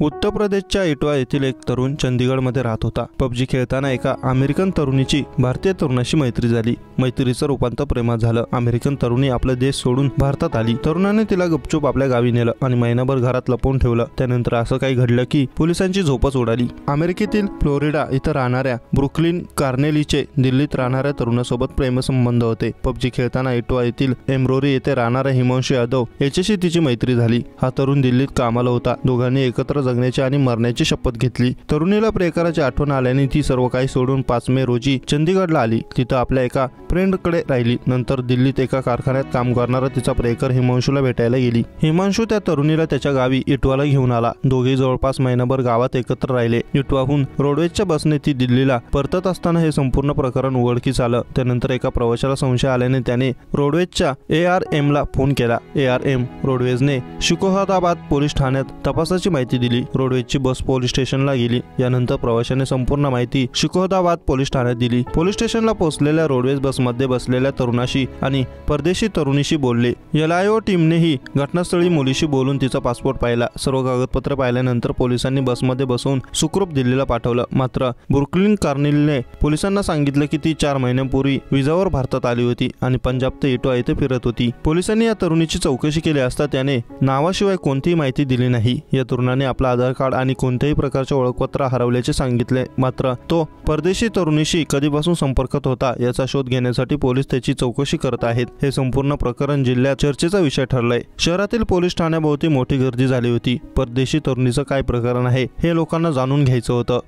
उत्तर प्रदेशच्या इटवा येथील एक तरुण चंदीगडमध्ये राहत होता। पबजी खेळताना एका अमेरिकन तरुणीची भारतीय तरुणाशी मैत्री झाली। मैत्रीचं रूपांतर प्रेमात झालं। अमेरिकन तरुणी आपला देश सोडून भारतात आली। तरुणाने तिला गुपचूप आपल्या गावी नेलं आणि महिनाभर घरात लपवून ठेवलं। त्यानंतर असं काही घडलं की पोलिसांची झोपच उडाली। अमेरिकेतील फ्लोरिडा इथं राहणाऱ्या ब्रुकलिन कार्नेलीचे दिल्लीत राहणाऱ्या तरुणासोबत प्रेमसंबंध होते। पबजी खेळताना इटवा येथील एम्ब्रोरी येथे राहणाऱ्या हिमांशू यादव याच्याशी तिची मैत्री झाली। हा तरुण दिल्लीत कामाला होता। दोघांनी एकत्र जगण्याची आणि मरण्याची शपथ घेतली। तरुणीला प्रियकराची आठवण आल्याने ती सर्व काही सोडून 5 मे रोजी चंदीगडला आली। तिथं आपल्या एका फ्रेंडकडे राहिली। नंतर दिल्लीत एका कारखान्यात काम करणारा तिचा प्रियकर हिमांशूला भेटायला गेली। हिमांशू त्या तरुणीला त्याच्या गावी इटवाला घेऊन आला। दोघे जवळपास महिनाभर गावात एकत्र राहिले। इटवाहून रोडवेजच्या बसने ती दिल्लीला परतत असताना हे संपूर्ण प्रकरण उघडकीस आलं। त्यानंतर एका प्रवाशाला संशय आल्याने त्याने रोडवेजच्या ARM ला फोन केला। ARM रोडवेजने शुकोहदाबाद पोलीस ठाण्यात तपासाची माहिती दिली। रोडवेजची बस पोलीस स्टेशनला गेली। यानंतर प्रवाशाने संपूर्ण माहिती शुकोहदाबाद पोलीस ठाण्यात दिली। पोलीस स्टेशनला पोहोचलेल्या रोडवेज बसमध्ये बसलेल्या तरुणाशी आणि परदेशी तरुणीशी बोलले। LIO टीमनेही घटनास्थळी मुलीशी बोलून तिचा पासपोर्ट पाहिला। सर्व कागदपत्रे पाहिल्यानंतर पोलिसांनी बसमध्ये बसवून सुखरूप दिल्लीला पाठवलं। मात्र ब्रुकलिन कार्नेलने पोलिसांना सांगितलं की ती 4 महिन्यांपूर्वी विजावर भारतात आली होती आणि पंजाब ते इटवा येथे फिरत होती। पोलिसांनी या तरुणीची चौकशी केली असता त्याने नावाशिवाय कोणतीही माहिती दिली नाही। या तरुणाने आपला आधार कार्ड आणि कोणत्याही प्रकारचे ओळखपत्र हरवल्याचे सांगितले। मात्र तो परदेशी तरुणीशी कधीपासून संपर्कात होता याचा शोध घेण्यासाठी पोलीस त्याची चौकशी करत आहेत। हे संपूर्ण प्रकरण जिल्ह्यात चर्चेचा विषय ठरलाय। शहरातील पोलीस ठाण्याभोवती मोठी गर्दी झाली होती। परदेशी तरुणीचं काय प्रकरण आहे हे लोकांना जाणून घ्यायचं होतं।